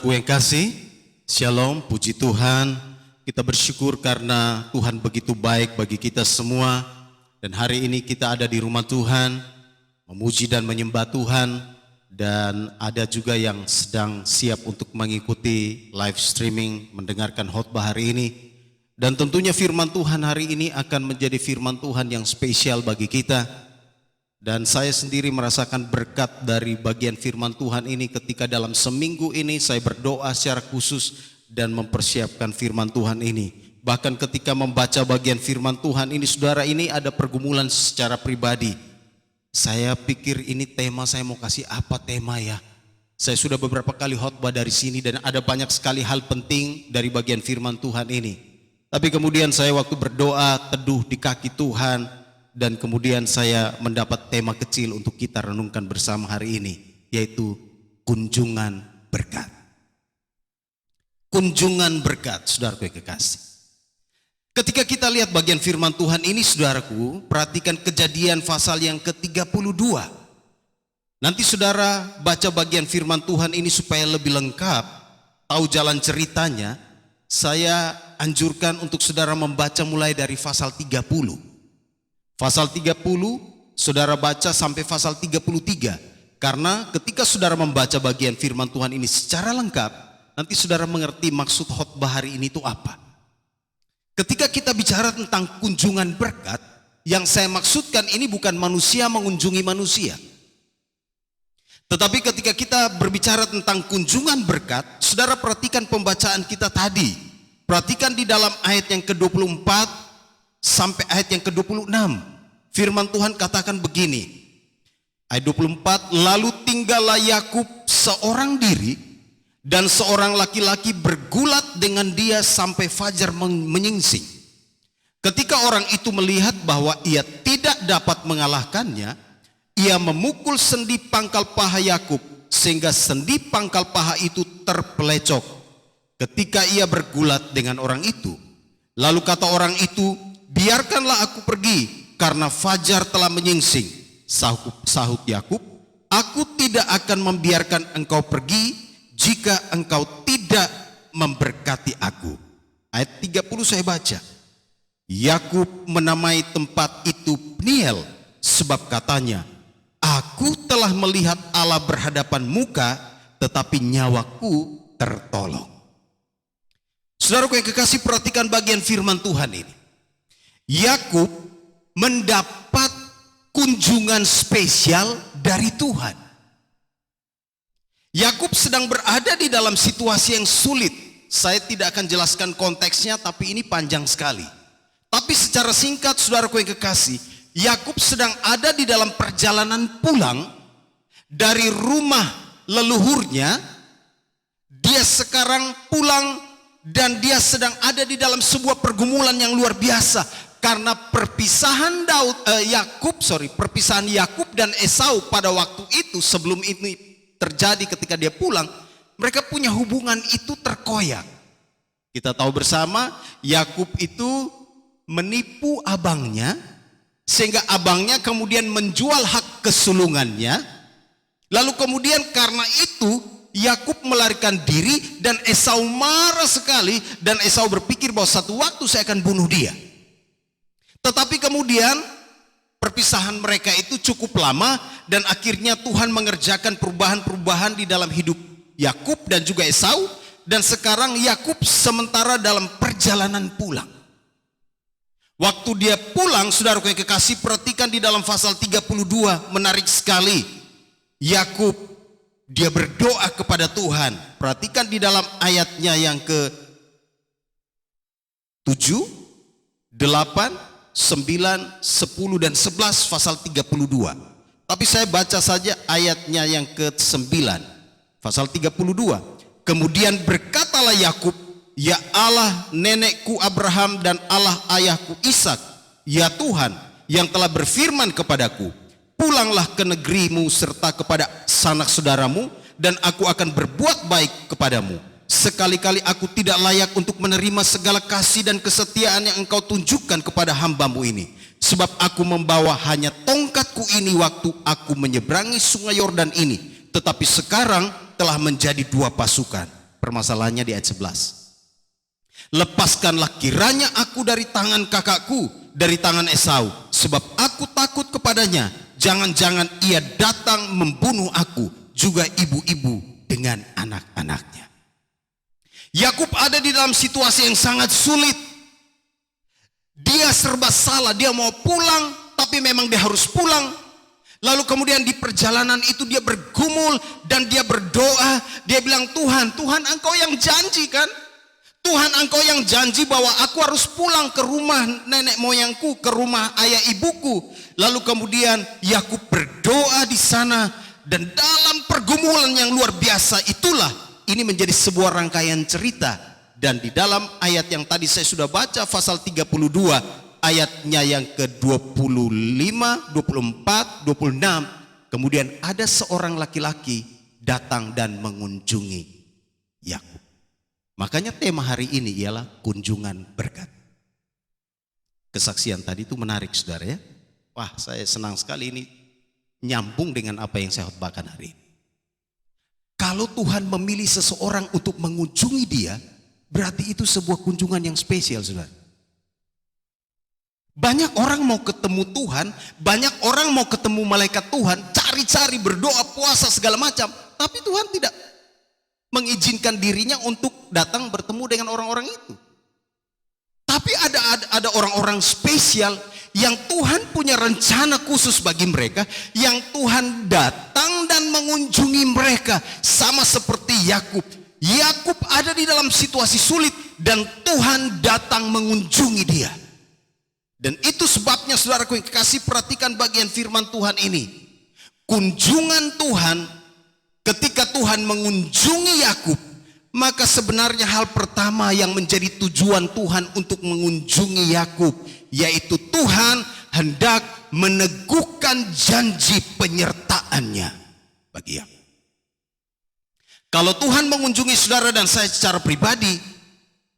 Ku yang kasih, Shalom, puji Tuhan. Kita bersyukur karena Tuhan begitu baik bagi kita semua. Dan hari ini kita ada di rumah Tuhan, memuji dan menyembah Tuhan. Dan ada juga yang sedang siap untuk mengikuti live streaming, mendengarkan khotbah hari ini. Dan tentunya firman Tuhan hari ini akan menjadi firman Tuhan yang spesial bagi kita. Dan saya sendiri merasakan berkat dari bagian firman Tuhan ini ketika dalam seminggu ini saya berdoa secara khusus dan mempersiapkan firman Tuhan ini. Bahkan ketika membaca bagian firman Tuhan ini, saudara, ini ada pergumulan secara pribadi. Saya pikir ini tema, saya mau kasih apa tema ya. Saya sudah beberapa kali khotbah dari sini dan ada banyak sekali hal penting dari bagian firman Tuhan ini. Tapi kemudian saya waktu berdoa teduh di kaki Tuhan, dan kemudian saya mendapat tema kecil untuk kita renungkan bersama hari ini, yaitu kunjungan berkat. Kunjungan berkat, saudaraku yang kekasih. Ketika kita lihat bagian firman Tuhan ini, saudaraku, perhatikan Kejadian pasal yang ke-32. Nanti saudara baca bagian firman Tuhan ini supaya lebih lengkap, tahu jalan ceritanya. Saya anjurkan untuk saudara membaca mulai dari pasal 30. Pasal 30, saudara baca sampai pasal 33. Karena ketika saudara membaca bagian firman Tuhan ini secara lengkap, nanti saudara mengerti maksud khotbah hari ini itu apa. Ketika kita bicara tentang kunjungan berkat, yang saya maksudkan ini bukan manusia mengunjungi manusia. Tetapi ketika kita berbicara tentang kunjungan berkat, saudara perhatikan pembacaan kita tadi. Perhatikan di dalam ayat yang ke-24 sampai ayat yang ke-26. Firman Tuhan katakan begini. Ayat 24, lalu tinggallah Yakub seorang diri dan seorang laki-laki bergulat dengan dia sampai fajar menyingsing. Ketika orang itu melihat bahwa ia tidak dapat mengalahkannya, ia memukul sendi pangkal paha Yakub sehingga sendi pangkal paha itu terpelecok. Ketika ia bergulat dengan orang itu, lalu kata orang itu, biarkanlah aku pergi karena fajar telah menyingsing. Sahut Yakub, aku tidak akan membiarkan engkau pergi jika engkau tidak memberkati aku. Ayat 30 saya baca. Yakub menamai tempat itu Peniel, sebab katanya, aku telah melihat Allah berhadapan muka, tetapi nyawaku tertolong. Saudaraku yang kekasih, perhatikan bagian firman Tuhan ini. Yakub mendapat kunjungan spesial dari Tuhan. Yakub sedang berada di dalam situasi yang sulit. Saya tidak akan jelaskan konteksnya, tapi ini panjang sekali. Tapi secara singkat, saudaraku yang kekasih, Yakub sedang ada di dalam perjalanan pulang dari rumah leluhurnya. Dia sekarang pulang dan dia sedang ada di dalam sebuah pergumulan yang luar biasa. Karena perpisahan perpisahan Yakub dan Esau pada waktu itu, sebelum ini terjadi ketika dia pulang, mereka punya hubungan itu terkoyak. Kita tahu bersama, Yakub itu menipu abangnya, sehingga abangnya kemudian menjual hak kesulungannya. Lalu kemudian karena itu Yakub melarikan diri dan Esau marah sekali, dan Esau berpikir bahwa satu waktu saya akan bunuh dia. Tetapi kemudian perpisahan mereka itu cukup lama dan akhirnya Tuhan mengerjakan perubahan-perubahan di dalam hidup Yakub dan juga Esau, dan sekarang Yakub sementara dalam perjalanan pulang. Waktu dia pulang, saudaraku yang kekasih, perhatikan di dalam pasal 32, menarik sekali. Yakub dia berdoa kepada Tuhan. Perhatikan di dalam ayatnya yang ke-7, 8, 9, 10 dan 11 pasal 32. Tapi saya baca saja ayatnya yang ke-9. Pasal 32. Kemudian berkatalah Yakub, ya Allah nenekku Abraham dan Allah ayahku Ishak, ya Tuhan yang telah berfirman kepadaku, pulanglah ke negerimu serta kepada sanak saudaramu, dan aku akan berbuat baik kepadamu. Sekali-kali aku tidak layak untuk menerima segala kasih dan kesetiaan yang engkau tunjukkan kepada hambamu ini. Sebab aku membawa hanya tongkatku ini waktu aku menyeberangi sungai Yordan ini. Tetapi sekarang telah menjadi dua pasukan. Permasalahannya di ayat 11. Lepaskanlah kiranya aku dari tangan kakakku, dari tangan Esau, sebab aku takut kepadanya. Jangan-jangan ia datang membunuh aku, juga ibu-ibu dengan anak-anaknya. Yakub ada di dalam situasi yang sangat sulit. Dia serba salah, dia mau pulang, tapi memang dia harus pulang. Lalu kemudian di perjalanan itu dia bergumul dan dia berdoa. Dia bilang, Tuhan, Tuhan engkau yang janji kan? Tuhan engkau yang janji bahwa aku harus pulang ke rumah nenek moyangku, ke rumah ayah ibuku. Lalu kemudian Yakub berdoa di sana. Dan dalam pergumulan yang luar biasa itulah ini menjadi sebuah rangkaian cerita. Dan di dalam ayat yang tadi saya sudah baca, pasal 32, ayatnya yang ke-25, 24, 26. Kemudian ada seorang laki-laki datang dan mengunjungi Yakub. Makanya tema hari ini ialah kunjungan berkat. Kesaksian tadi itu menarik saudara ya. Wah, saya senang sekali ini nyambung dengan apa yang saya khotbahkan hari ini. Kalau Tuhan memilih seseorang untuk mengunjungi dia, berarti itu sebuah kunjungan yang spesial saudara. Banyak orang mau ketemu Tuhan, banyak orang mau ketemu malaikat Tuhan, cari-cari, berdoa, puasa segala macam, tapi Tuhan tidak mengizinkan dirinya untuk datang bertemu dengan orang-orang itu. Tapi ada orang-orang spesial yang Tuhan punya rencana khusus bagi mereka, yang Tuhan datang dan mengunjungi mereka, sama seperti Yakub. Yakub ada di dalam situasi sulit dan Tuhan datang mengunjungi dia. Dan itu sebabnya saudaraku yang kekasih, perhatikan bagian firman Tuhan ini. Kunjungan Tuhan, ketika Tuhan mengunjungi Yakub, maka sebenarnya hal pertama yang menjadi tujuan Tuhan untuk mengunjungi Yakub, yaitu Tuhan hendak meneguhkan janji penyertaannya bagi Yakub. Kalau Tuhan mengunjungi saudara dan saya secara pribadi,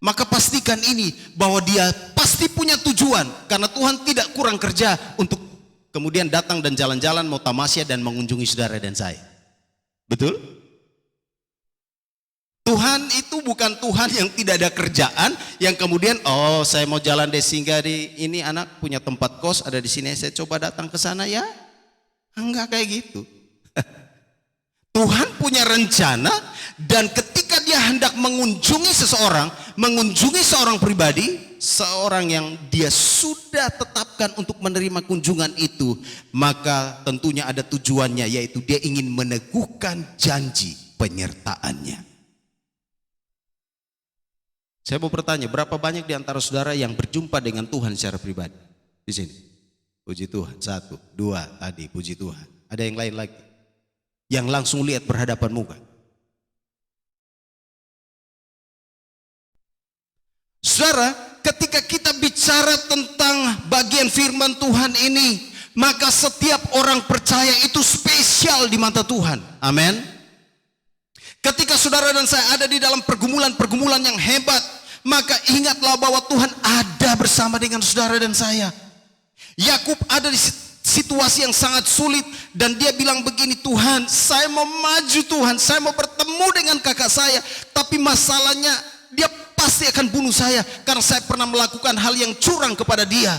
maka pastikan ini bahwa dia pasti punya tujuan, karena Tuhan tidak kurang kerja untuk kemudian datang dan jalan-jalan mau tamasya dan mengunjungi saudara dan saya. Betul? Tuhan itu bukan Tuhan yang tidak ada kerjaan, yang kemudian saya mau jalan deh, singgah di ini, anak punya tempat kos ada di sini, saya coba datang ke sana ya. Enggak kayak gitu. Tuhan punya rencana, dan ketika dia hendak mengunjungi seseorang, mengunjungi seorang pribadi, seorang yang dia sudah tetapkan untuk menerima kunjungan itu, maka tentunya ada tujuannya, yaitu dia ingin meneguhkan janji penyertaannya. Saya mau bertanya, berapa banyak di antara saudara yang berjumpa dengan Tuhan secara pribadi di sini? Puji Tuhan, 1, 2 tadi, puji Tuhan. Ada yang lain lagi yang langsung lihat berhadapan muka? Saudara, ketika kita bicara tentang bagian firman Tuhan ini, maka setiap orang percaya itu spesial di mata Tuhan. Amin. Ketika saudara dan saya ada di dalam pergumulan-pergumulan yang hebat, maka ingatlah bahwa Tuhan ada bersama dengan saudara dan saya. Yakub ada di situasi yang sangat sulit, dan dia bilang begini, Tuhan, saya mau maju, Tuhan, saya mau bertemu dengan kakak saya, tapi masalahnya dia pasti akan bunuh saya karena saya pernah melakukan hal yang curang kepada dia.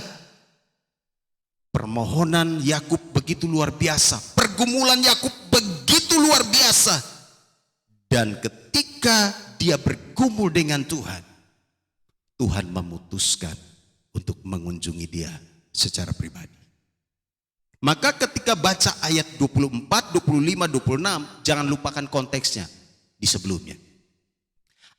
Permohonan Yakub begitu luar biasa, pergumulan Yakub begitu luar biasa, dan ketika dia bergumul dengan Tuhan, Tuhan memutuskan untuk mengunjungi dia secara pribadi. Maka ketika baca ayat 24, 25, 26, jangan lupakan konteksnya di sebelumnya.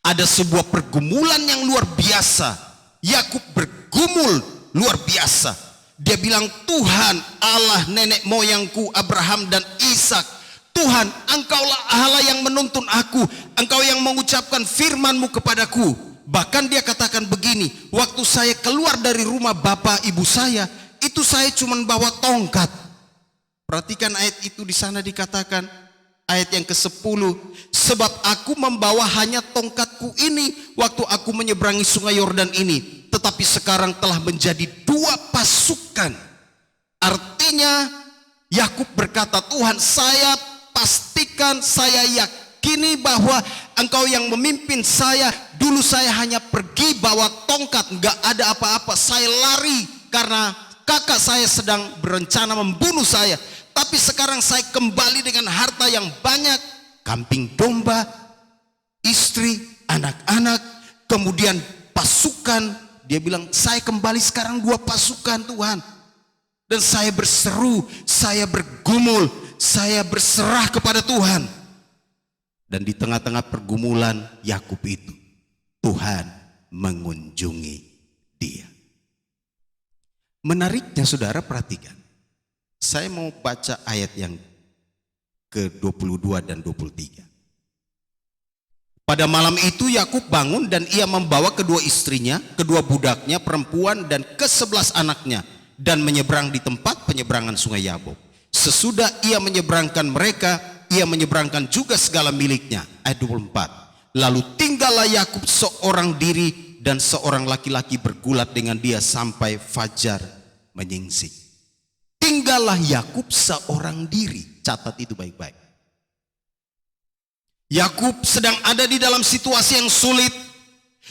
Ada sebuah pergumulan yang luar biasa. Yakub bergumul luar biasa. Dia bilang, Tuhan Allah nenek moyangku Abraham dan Ishak, Tuhan, engkaulah Allah yang menuntun aku, engkau yang mengucapkan firman-Mu kepadaku. Bahkan dia katakan begini, waktu saya keluar dari rumah bapak ibu saya, itu saya cuma bawa tongkat. Perhatikan ayat itu, di sana dikatakan, ayat yang ke-10, sebab aku membawa hanya tongkatku ini waktu aku menyeberangi sungai Yordan ini, tetapi sekarang telah menjadi 2 pasukan. Artinya Yakub berkata, Tuhan, saya pastikan, saya yakini bahwa engkau yang memimpin saya. Dulu saya hanya pergi bawa tongkat, nggak ada apa-apa. Saya lari karena kakak saya sedang berencana membunuh saya. Tapi sekarang saya kembali dengan harta yang banyak, kambing domba, istri, anak-anak, kemudian pasukan. Dia bilang, saya kembali sekarang 2 pasukan Tuhan. Dan saya berseru, saya bergumul, saya berserah kepada Tuhan. Dan di tengah-tengah pergumulan Yakub itu, Tuhan mengunjungi dia. Menariknya saudara, perhatikan. Saya mau baca ayat yang ke-22 dan 23. Pada malam itu Yakub bangun dan ia membawa kedua istrinya, kedua budaknya perempuan dan ke-11 anaknya, dan menyeberang di tempat penyeberangan sungai Yabok. Sesudah ia menyeberangkan mereka, ia menyeberangkan juga segala miliknya. Ayat 24. Lalu tinggallah Yakub seorang diri, dan seorang laki-laki bergulat dengan dia sampai fajar menyingsing. Tinggallah Yakub seorang diri. Catat itu baik-baik. Yakub sedang ada di dalam situasi yang sulit.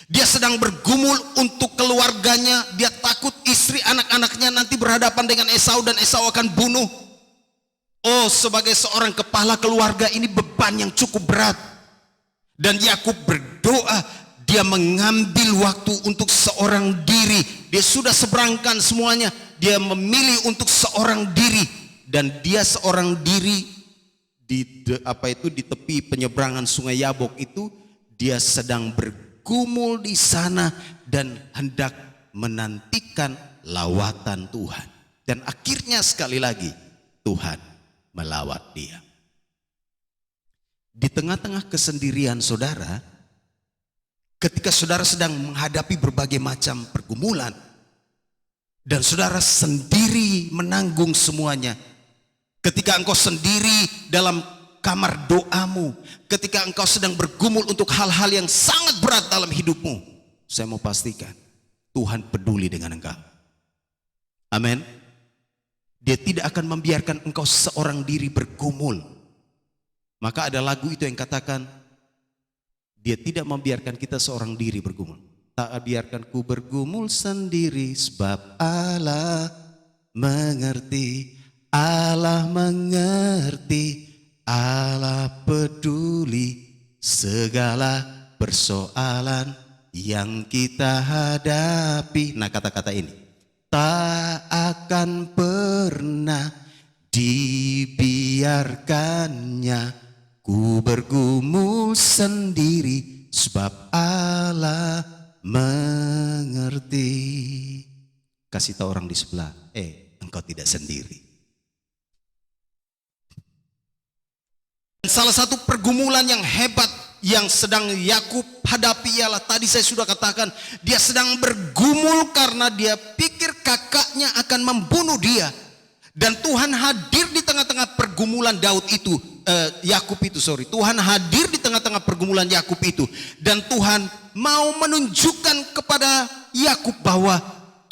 Dia sedang bergumul untuk keluarganya. Dia takut istri anak-anaknya nanti berhadapan dengan Esau dan Esau akan bunuh. Oh, sebagai seorang kepala keluarga ini beban yang cukup berat. Dan Yakub berdoa, dia mengambil waktu untuk seorang diri. Dia sudah seberangkan semuanya. Dia memilih untuk seorang diri. Dan dia seorang diri di tepi penyeberangan sungai Yabok itu, dia sedang bergumul di sana dan hendak menantikan lawatan Tuhan. Dan akhirnya sekali lagi Tuhan melawat dia. Di tengah-tengah kesendirian saudara, ketika saudara sedang menghadapi berbagai macam pergumulan dan saudara sendiri menanggung semuanya, ketika engkau sendiri dalam kamar doamu, ketika engkau sedang bergumul untuk hal-hal yang sangat berat dalam hidupmu, saya mau pastikan Tuhan peduli dengan engkau. Amin. Dia tidak akan membiarkan engkau seorang diri bergumul. Maka ada lagu itu yang katakan, dia tidak membiarkan kita seorang diri bergumul. Tak biarkan ku bergumul sendiri, sebab Allah mengerti. Allah mengerti, Allah peduli segala persoalan yang kita hadapi. Nah, kata-kata ini, tak akan pernah dibiarkannya ku bergumul sendiri, sebab Allah mengerti. Kasih tahu orang di sebelah, engkau tidak sendiri. Salah satu pergumulan yang hebat yang sedang Yakub hadapi ialah, tadi saya sudah katakan, dia sedang bergumul karena dia pikir kakaknya akan membunuh dia. Dan Tuhan hadir di tengah-tengah pergumulan Tuhan hadir di tengah-tengah pergumulan Yakub itu. Dan Tuhan mau menunjukkan kepada Yakub bahwa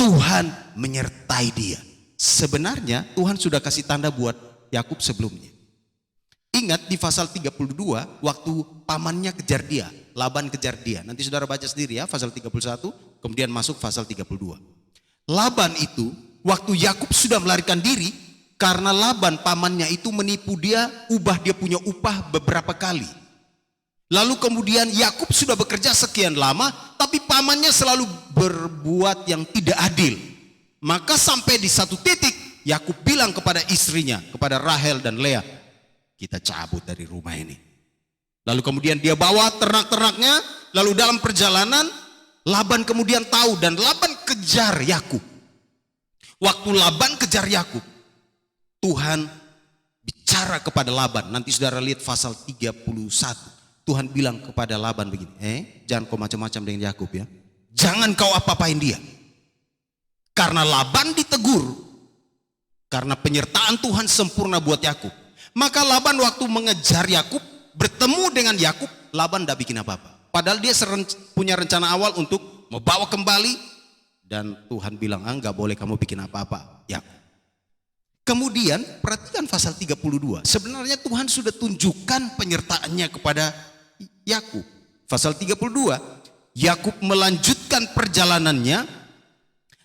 Tuhan menyertai dia. Sebenarnya Tuhan sudah kasih tanda buat Yakub sebelumnya. Ingat di pasal 32 waktu pamannya kejar dia, Laban kejar dia. Nanti saudara baca sendiri ya, pasal 31 kemudian masuk pasal 32. Laban itu waktu Yakub sudah melarikan diri karena Laban pamannya itu menipu dia, dia punya upah beberapa kali. Lalu kemudian Yakub sudah bekerja sekian lama tapi pamannya selalu berbuat yang tidak adil. Maka sampai di satu titik Yakub bilang kepada istrinya, kepada Rahel dan Lea, kita cabut dari rumah ini. Lalu kemudian dia bawa ternak-ternaknya. Lalu dalam perjalanan Laban kemudian tahu dan Laban kejar Yakub. Waktu Laban kejar Yakub, Tuhan bicara kepada Laban. Nanti saudara lihat pasal 31. Tuhan bilang kepada Laban begini, jangan kau macam-macam dengan Yakub ya. Jangan kau apa-apain dia. Karena Laban ditegur. Karena penyertaan Tuhan sempurna buat Yakub. Maka Laban waktu mengejar Yakub, bertemu dengan Yakub, Laban tidak bikin apa-apa. Padahal dia punya rencana awal untuk membawa kembali. Dan Tuhan bilang, enggak boleh kamu bikin apa-apa, Yakub. Kemudian perhatikan pasal 32. Sebenarnya Tuhan sudah tunjukkan penyertaannya kepada Yakub. Pasal 32, Yakub melanjutkan perjalanannya,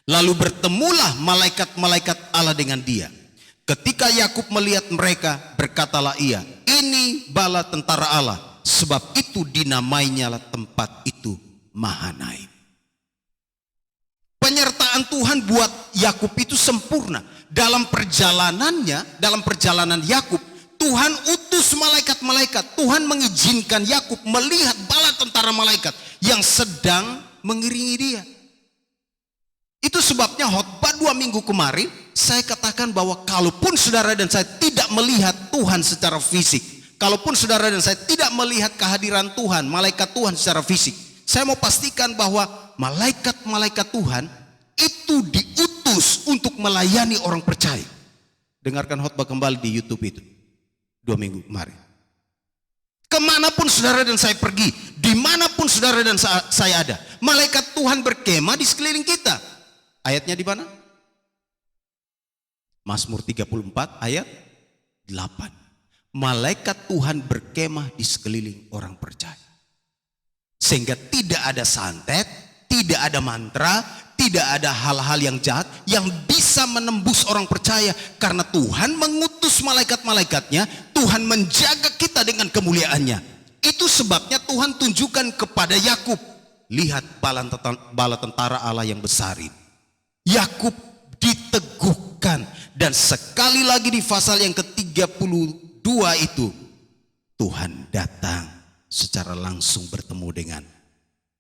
lalu bertemulah malaikat-malaikat Allah dengan dia. Ketika Yakub melihat mereka, berkatalah ia, ini bala tentara Allah, sebab itu dinamainya tempat itu Mahanaim. Penyertaan Tuhan buat Yakub itu sempurna. Dalam perjalanannya, dalam perjalanan Yakub, Tuhan utus malaikat-malaikat. Tuhan mengizinkan Yakub melihat bala tentara malaikat yang sedang mengiringi dia. Itu sebabnya khotbah 2 minggu kemarin saya katakan bahwa kalaupun saudara dan saya tidak melihat Tuhan secara fisik, kalaupun saudara dan saya tidak melihat kehadiran Tuhan, malaikat Tuhan secara fisik, saya mau pastikan bahwa malaikat-malaikat Tuhan itu diutus untuk melayani orang percaya. Dengarkan khotbah kembali di YouTube itu 2 minggu kemarin. Kemanapun saudara dan saya pergi, dimanapun saudara dan saya ada, malaikat Tuhan berkemah di sekeliling kita. Ayatnya di mana? Mazmur 34 ayat 8. Malaikat Tuhan berkemah di sekeliling orang percaya. Sehingga tidak ada santet, tidak ada mantra, tidak ada hal-hal yang jahat yang bisa menembus orang percaya. Karena Tuhan mengutus malaikat-malaikatnya, Tuhan menjaga kita dengan kemuliaannya. Itu sebabnya Tuhan tunjukkan kepada Yakub, lihat bala tentara Allah yang besar ini. Yakub diteguhkan, dan sekali lagi di pasal yang ke-32 itu Tuhan datang secara langsung bertemu dengan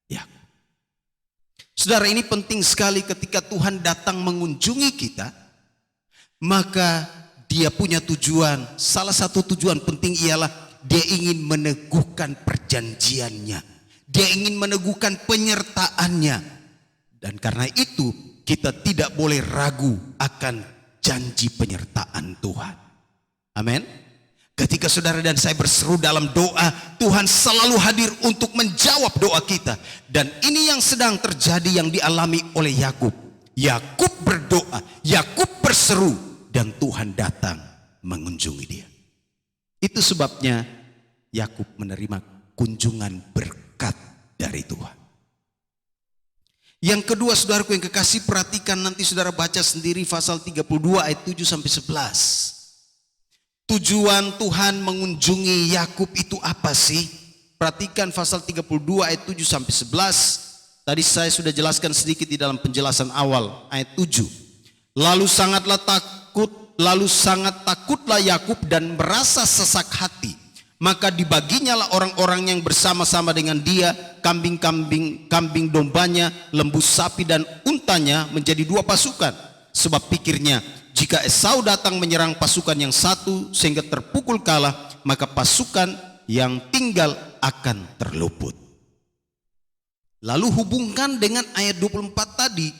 Yakub. Saudara, ini penting sekali ketika Tuhan datang mengunjungi kita, maka dia punya tujuan. Salah satu tujuan penting ialah dia ingin meneguhkan perjanjiannya. Dia ingin meneguhkan penyertaannya. Dan karena itu kita tidak boleh ragu akan janji penyertaan Tuhan. Amin. Ketika saudara dan saya berseru dalam doa, Tuhan selalu hadir untuk menjawab doa kita. Dan ini yang sedang terjadi, yang dialami oleh Yakub. Yakub berdoa, Yakub berseru, dan Tuhan datang mengunjungi dia. Itu sebabnya Yakub menerima kunjungan berkat dari Tuhan. Yang kedua, saudaraku yang kekasih, perhatikan nanti saudara baca sendiri pasal 32 ayat 7 sampai 11. Tujuan Tuhan mengunjungi Yakub itu apa sih? Perhatikan pasal 32 ayat 7 sampai 11. Tadi saya sudah jelaskan sedikit di dalam penjelasan awal ayat 7. Lalu sangat takutlah Yakub dan merasa sesak hati. Maka dibaginyalah orang-orang yang bersama-sama dengan dia, kambing dombanya, lembu sapi dan untanya menjadi 2 pasukan. Sebab pikirnya, jika Esau datang menyerang pasukan yang satu sehingga terpukul kalah, maka pasukan yang tinggal akan terluput. Lalu hubungkan dengan ayat 24 tadi,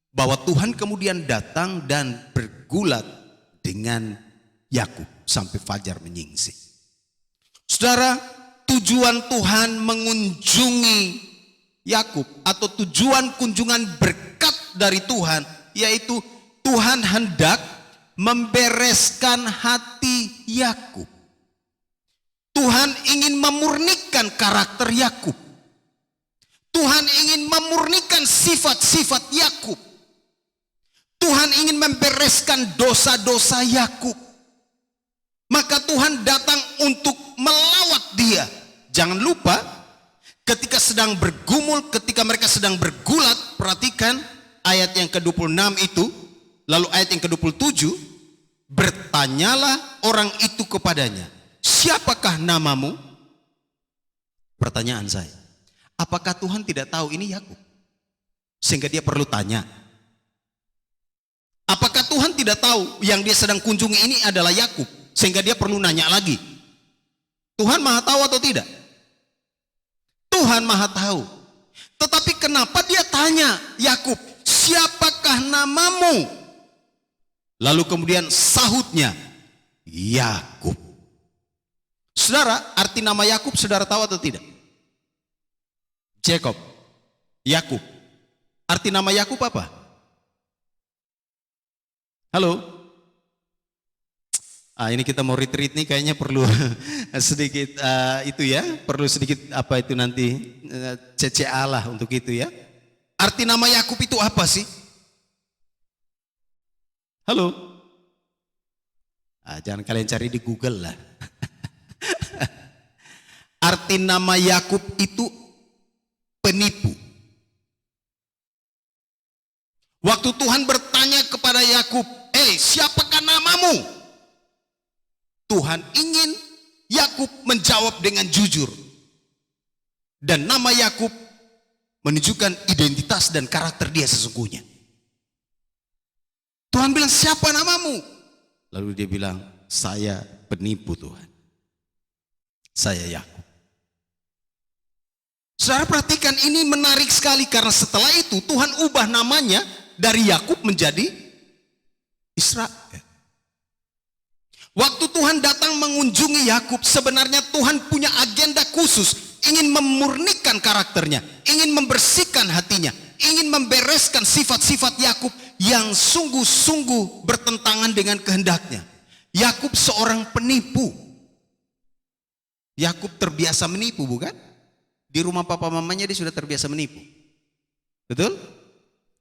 bahwa Tuhan kemudian datang dan bergulat dengan Yakub sampai fajar menyingsing. Saudara, tujuan Tuhan mengunjungi Yakub atau tujuan kunjungan berkat dari Tuhan, yaitu Tuhan hendak membereskan hati Yakub. Tuhan ingin memurnikan karakter Yakub. Tuhan ingin memurnikan sifat-sifat Yakub. Tuhan ingin membereskan dosa-dosa Yakub. Maka Tuhan datang untuk melawat dia. Jangan lupa, ketika sedang bergumul, ketika mereka sedang bergulat, perhatikan ayat yang ke-26 itu, lalu ayat yang ke-27, bertanyalah orang itu kepadanya, siapakah namamu? Pertanyaan saya, apakah Tuhan tidak tahu ini Yakub? Sehingga dia perlu tanya. Apakah Tuhan tidak tahu yang dia sedang kunjungi ini adalah Yakub? Sehingga dia perlu nanya lagi. Tuhan maha tahu atau tidak? Tuhan maha tahu. Tetapi kenapa dia tanya Yakub, siapakah namamu? Lalu kemudian sahutnya, Yakub. Saudara, arti nama Yakub saudara tahu atau tidak? Jacob, Yakub. Arti nama Yakub apa? Halo? Ini kita mau retreat nih, kayaknya perlu sedikit itu ya, perlu sedikit apa itu nanti CCA lah untuk itu ya. Arti nama Yakub itu apa sih? Halo? Jangan kalian cari di Google lah. Arti nama Yakub itu penipu. Waktu Tuhan bertanya kepada Yakub, siapakah namamu? Tuhan ingin Yakub menjawab dengan jujur. Dan nama Yakub menunjukkan identitas dan karakter dia sesungguhnya. Tuhan bilang, siapa namamu? Lalu dia bilang, saya penipu Tuhan. Saya Yakub. Saudara perhatikan, ini menarik sekali karena setelah itu Tuhan ubah namanya dari Yakub menjadi Israel. Waktu Tuhan datang mengunjungi Yakub, sebenarnya Tuhan punya agenda khusus, ingin memurnikan karakternya, ingin membersihkan hatinya, ingin membereskan sifat-sifat Yakub yang sungguh-sungguh bertentangan dengan kehendaknya. Yakub seorang penipu. Yakub terbiasa menipu, bukan? Di rumah papa mamanya dia sudah terbiasa menipu. Betul?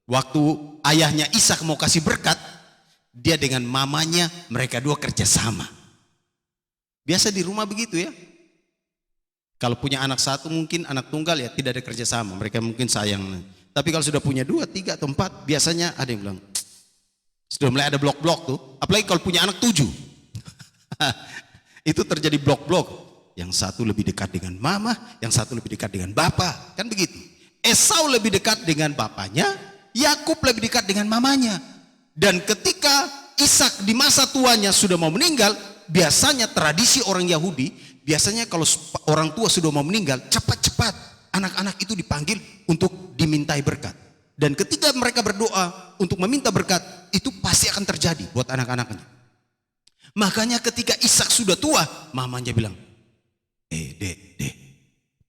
Waktu ayahnya Ishak mau kasih berkat, dia dengan mamanya, mereka dua kerjasama. Biasa di rumah begitu ya. Kalau punya anak satu mungkin anak tunggal ya tidak ada kerjasama. Mereka mungkin sayang. Tapi kalau sudah punya 2, 3 atau 4, biasanya ada yang bilang, sudah mulai ada blok-blok tuh. Apalagi kalau punya anak 7. Itu terjadi blok-blok. Yang satu lebih dekat dengan mama, yang satu lebih dekat dengan bapak. Kan begitu. Esau lebih dekat dengan bapaknya, Yakub lebih dekat dengan mamanya. Dan ketika Ishak di masa tuanya sudah mau meninggal, biasanya tradisi orang Yahudi, biasanya kalau orang tua sudah mau meninggal, cepat-cepat anak-anak itu dipanggil untuk dimintai berkat. Dan ketika mereka berdoa untuk meminta berkat, itu pasti akan terjadi buat anak-anaknya. Makanya ketika Ishak sudah tua, mamanya bilang, dek,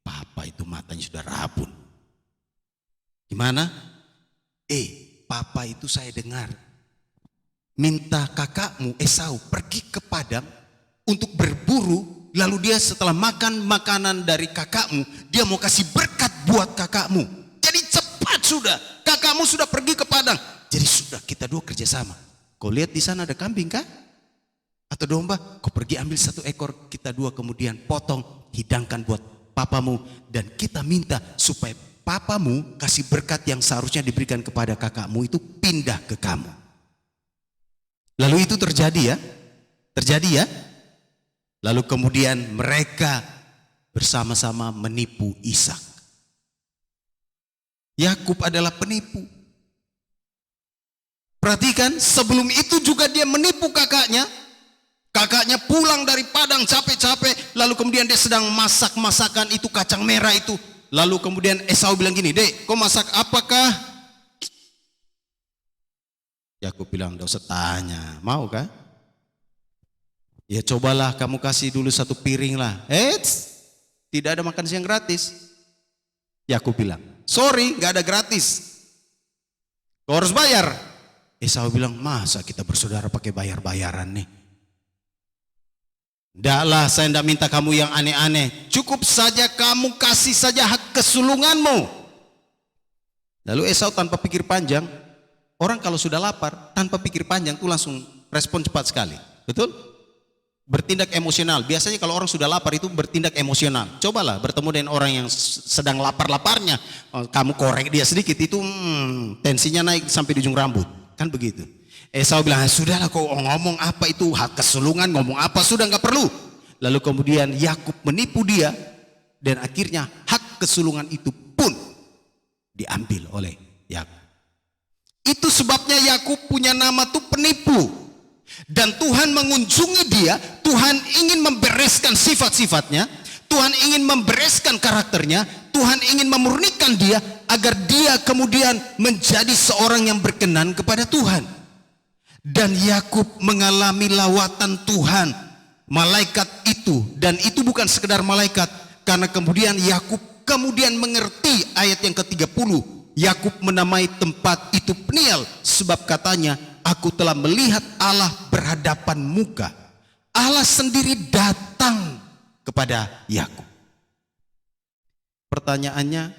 papa itu matanya sudah rabun. Gimana? Papa itu saya dengar minta kakakmu Esau pergi ke padang untuk berburu, lalu dia setelah makan makanan dari kakakmu, dia mau kasih berkat buat kakakmu. Jadi cepat sudah, kakakmu sudah pergi ke padang. Jadi sudah kita dua kerjasama. Kau lihat di sana ada kambing kah? Atau domba? Kau pergi ambil 1 ekor, kita dua kemudian potong, hidangkan buat papamu. Dan kita minta supaya papamu kasih berkat yang seharusnya diberikan kepada kakakmu itu pindah ke kamu. Lalu itu terjadi ya. Lalu kemudian mereka bersama-sama menipu Ishak. Yakub adalah penipu. Perhatikan, sebelum itu juga dia menipu kakaknya. Kakaknya pulang dari padang capek-capek, lalu kemudian dia sedang masak masakan itu kacang merah itu. Lalu kemudian Esau bilang gini, dek, kau masak apakah? Yakub bilang, enggak usah tanya, mau kah? Ya cobalah kamu kasih dulu 1 piring lah. Tidak ada makan siang gratis. Yakub bilang, sorry, gak ada gratis. Kau harus bayar. Esau bilang, masa kita bersaudara pakai bayar-bayaran nih? Ndaklah, saya tidak minta kamu yang aneh-aneh. Cukup saja kamu kasih saja hak kesulunganmu. Lalu Esau tanpa pikir panjang, orang kalau sudah lapar tanpa pikir panjang tuh langsung respon cepat sekali. Betul? Bertindak emosional. Biasanya kalau orang sudah lapar itu bertindak emosional. Cobalah bertemu dengan orang yang sedang lapar-laparnya, kamu korek dia sedikit itu tensinya naik sampai di ujung rambut. Kan begitu. Esau bilang, sudahlah kau ngomong apa itu hak kesulungan, ngomong apa sudah nggak perlu. Lalu kemudian Yakub menipu dia dan akhirnya hak kesulungan itu pun diambil oleh Yakub. Itu sebabnya Yakub punya nama tuh penipu. Dan Tuhan mengunjungi dia, Tuhan ingin membereskan sifat-sifatnya, Tuhan ingin membereskan karakternya, Tuhan ingin memurnikan dia agar dia kemudian menjadi seorang yang berkenan kepada Tuhan. Dan Yakub mengalami lawatan Tuhan, malaikat itu, dan itu bukan sekedar malaikat, karena kemudian Yakub kemudian mengerti ayat yang ke-30. Yakub menamai tempat itu Peniel sebab katanya, aku telah melihat Allah berhadapan muka. Allah sendiri datang kepada Yakub. Pertanyaannya,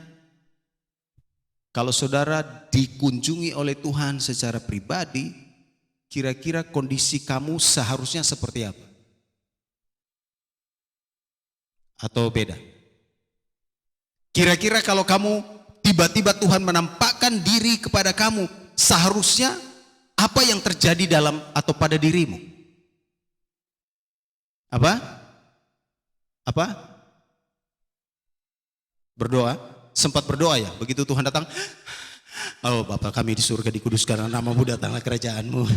kalau saudara dikunjungi oleh Tuhan secara pribadi, kira-kira kondisi kamu seharusnya seperti apa? Atau beda? Kira-kira kalau kamu tiba-tiba Tuhan menampakkan diri kepada kamu, seharusnya apa yang terjadi dalam atau pada dirimu? Apa? Berdoa? Sempat berdoa ya? Begitu Tuhan datang, oh Bapa kami di surga dikuduskan namamu, datanglah kerajaanmu.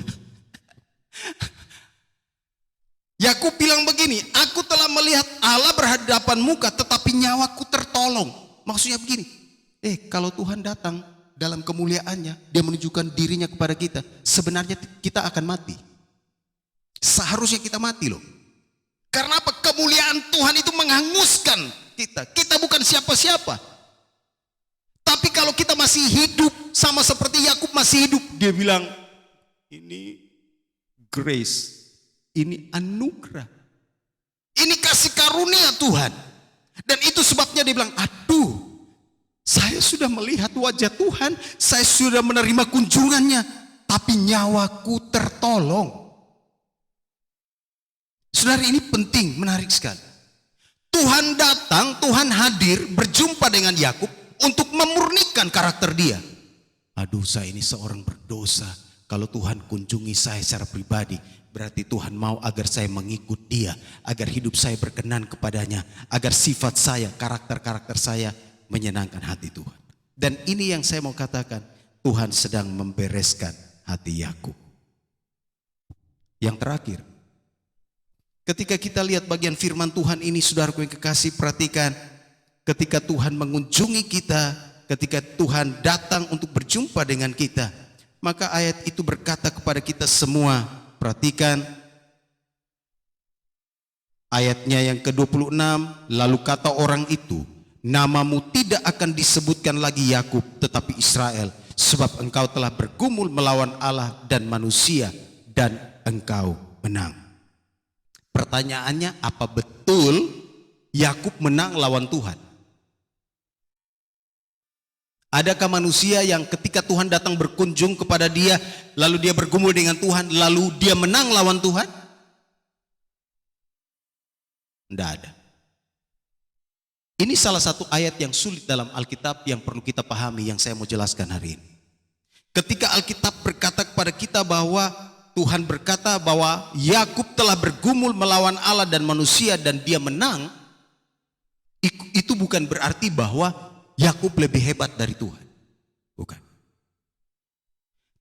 Yakub bilang begini, aku telah melihat Allah berhadapan muka tetapi nyawaku tertolong. Maksudnya begini, kalau Tuhan datang dalam kemuliaannya, dia menunjukkan dirinya kepada kita, sebenarnya kita akan mati. Seharusnya kita mati loh. Karena apa? Kemuliaan Tuhan itu menghanguskan kita. Kita bukan siapa-siapa. Tapi kalau kita masih hidup, sama seperti Yakub masih hidup, dia bilang, ini grace, ini anugerah, ini kasih karunia Tuhan. Dan itu sebabnya dia bilang, aduh, saya sudah melihat wajah Tuhan, saya sudah menerima kunjungannya, tapi nyawaku tertolong. Saudara, ini penting, menarik sekali. Tuhan datang, Tuhan hadir, berjumpa dengan Yakub untuk memurnikan karakter dia. Aduh, saya ini seorang berdosa. Kalau Tuhan kunjungi saya secara pribadi, berarti Tuhan mau agar saya mengikut dia, agar hidup saya berkenan kepadanya, agar sifat saya, karakter-karakter saya menyenangkan hati Tuhan. Dan ini yang saya mau katakan, Tuhan sedang membereskan hati Yakub. Yang terakhir, ketika kita lihat bagian firman Tuhan ini, saudaraku yang kekasih, perhatikan, ketika Tuhan mengunjungi kita, ketika Tuhan datang untuk berjumpa dengan kita, maka ayat itu berkata kepada kita semua, perhatikan ayatnya yang ke-26, lalu kata orang itu, namamu tidak akan disebutkan lagi Yakub, tetapi Israel, sebab engkau telah bergumul melawan Allah dan manusia, dan engkau menang. Pertanyaannya, apa betul Yakub menang lawan Tuhan? Adakah manusia yang ketika Tuhan datang berkunjung kepada dia, lalu dia bergumul dengan Tuhan, lalu dia menang lawan Tuhan? Tidak ada. Ini salah satu ayat yang sulit dalam Alkitab yang perlu kita pahami, yang saya mau jelaskan hari ini. Ketika Alkitab berkata kepada kita bahwa Tuhan berkata bahwa Yakub telah bergumul melawan Allah dan manusia dan dia menang, itu bukan berarti bahwa Yakub lebih hebat dari Tuhan. Bukan.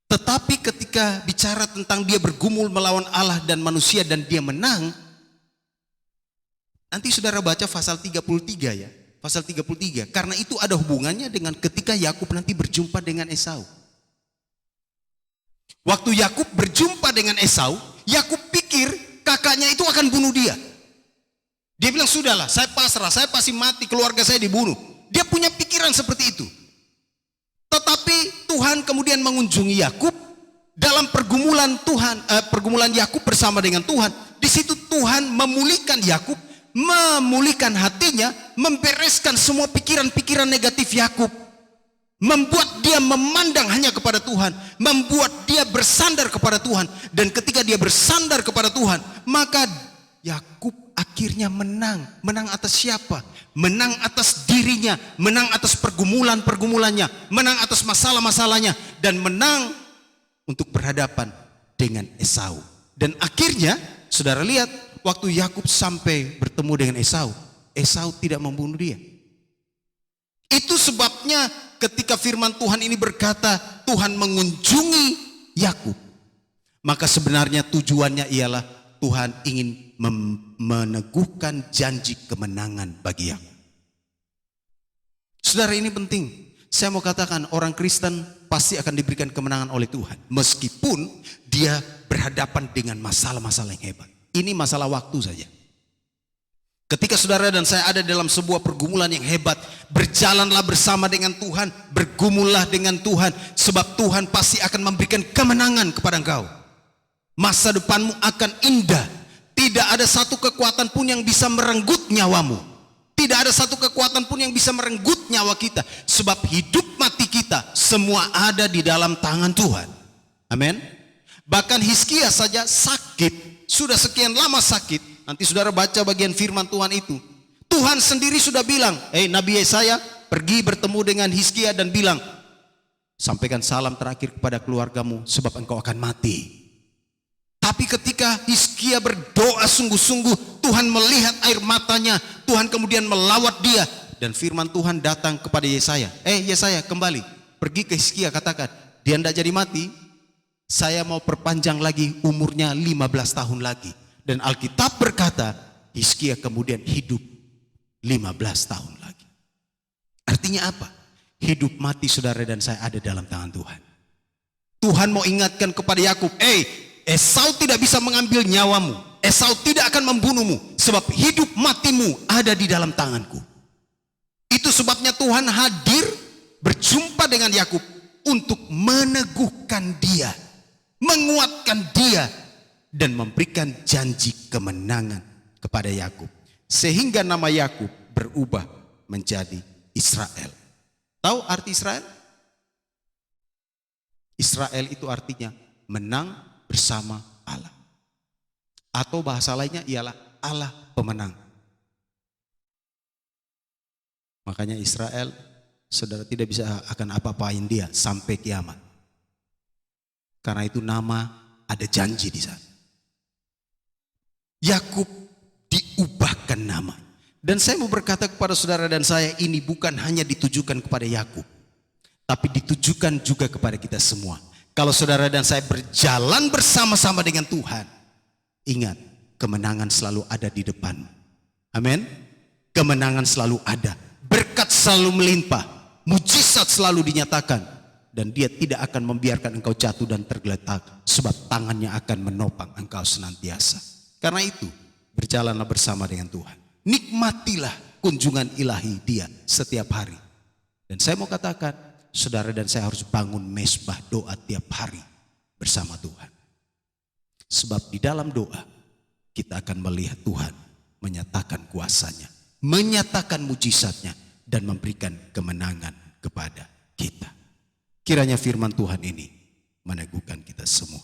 Tetapi ketika bicara tentang dia bergumul melawan Allah dan manusia dan dia menang, nanti saudara baca pasal 33 ya. Pasal 33. Karena itu ada hubungannya dengan ketika Yakub nanti berjumpa dengan Esau. Waktu Yakub berjumpa dengan Esau, Yakub pikir kakaknya itu akan bunuh dia. Dia bilang, sudahlah, saya pasrah, saya pasti mati, keluarga saya dibunuh. Dia punya pikiran seperti itu. Tetapi Tuhan kemudian mengunjungi Yakub dalam pergumulan pergumulan Yakub bersama dengan Tuhan. Di situ Tuhan memulihkan Yakub, memulihkan hatinya, membereskan semua pikiran-pikiran negatif Yakub. Membuat dia memandang hanya kepada Tuhan, membuat dia bersandar kepada Tuhan. Dan ketika dia bersandar kepada Tuhan, maka Yakub akhirnya menang. Menang atas siapa? Menang atas dirinya, menang atas pergumulan-pergumulannya, menang atas masalah-masalahnya, dan menang untuk berhadapan dengan Esau. Dan akhirnya, saudara lihat, waktu Yakub sampai bertemu dengan Esau, Esau tidak membunuh dia. Itu sebabnya ketika firman Tuhan ini berkata Tuhan mengunjungi Yakub, maka sebenarnya tujuannya ialah Tuhan ingin meneguhkan janji kemenangan bagi Yakub. Saudara, ini penting. Saya mau katakan, orang Kristen pasti akan diberikan kemenangan oleh Tuhan, meskipun dia berhadapan dengan masalah-masalah yang hebat. Ini masalah waktu saja. Ketika saudara dan saya ada dalam sebuah pergumulan yang hebat, berjalanlah bersama dengan Tuhan, bergumullah dengan Tuhan, sebab Tuhan pasti akan memberikan kemenangan kepada engkau. Masa depanmu akan indah. Tidak ada satu kekuatan pun yang bisa merenggut nyawamu. Tidak ada satu kekuatan pun yang bisa merenggut nyawa kita. Sebab hidup mati kita semua ada di dalam tangan Tuhan. Amin. Bahkan Hizkia saja sakit. Sudah sekian lama sakit. Nanti saudara baca bagian firman Tuhan itu. Tuhan sendiri sudah bilang, Nabi Yesaya pergi bertemu dengan Hizkia dan bilang, sampaikan salam terakhir kepada keluargamu sebab engkau akan mati. Tapi ketika Hizkia berdoa sungguh-sungguh, Tuhan melihat air matanya, Tuhan kemudian melawat dia. Dan firman Tuhan datang kepada Yesaya. Yesaya kembali, pergi ke Hizkia katakan, dia tidak jadi mati, saya mau perpanjang lagi umurnya 15 tahun lagi. Dan Alkitab berkata, Hizkia kemudian hidup 15 tahun lagi. Artinya apa? Hidup mati saudara dan saya ada dalam tangan Tuhan. Tuhan mau ingatkan kepada Yakub, Esau tidak bisa mengambil nyawamu. Esau tidak akan membunuhmu. Sebab hidup matimu ada di dalam tanganku. Itu sebabnya Tuhan hadir berjumpa dengan Yakub untuk meneguhkan dia, menguatkan dia, dan memberikan janji kemenangan kepada Yakub. Sehingga nama Yakub berubah menjadi Israel. Tahu arti Israel? Israel itu artinya menang bersama Allah. Atau bahasa lainnya ialah Allah pemenang. Makanya Israel, saudara tidak bisa akan apa-apain dia sampai kiamat. Karena itu nama ada janji di sana. Yakub diubahkan nama. Dan saya mau berkata kepada saudara dan saya, ini bukan hanya ditujukan kepada Yakub, tapi ditujukan juga kepada kita semua. Kalau saudara dan saya berjalan bersama-sama dengan Tuhan, ingat, kemenangan selalu ada di depan. Amin. Kemenangan selalu ada, berkat selalu melimpah, mujizat selalu dinyatakan, dan dia tidak akan membiarkan engkau jatuh dan tergeletak, sebab tangannya akan menopang engkau senantiasa. Karena itu, berjalanlah bersama dengan Tuhan. Nikmatilah kunjungan ilahi dia setiap hari. Dan saya mau katakan, saudara dan saya harus bangun mesbah doa tiap hari bersama Tuhan. Sebab di dalam doa kita akan melihat Tuhan menyatakan kuasanya, menyatakan mujizatnya, dan memberikan kemenangan kepada kita. Kiranya firman Tuhan ini meneguhkan kita semua.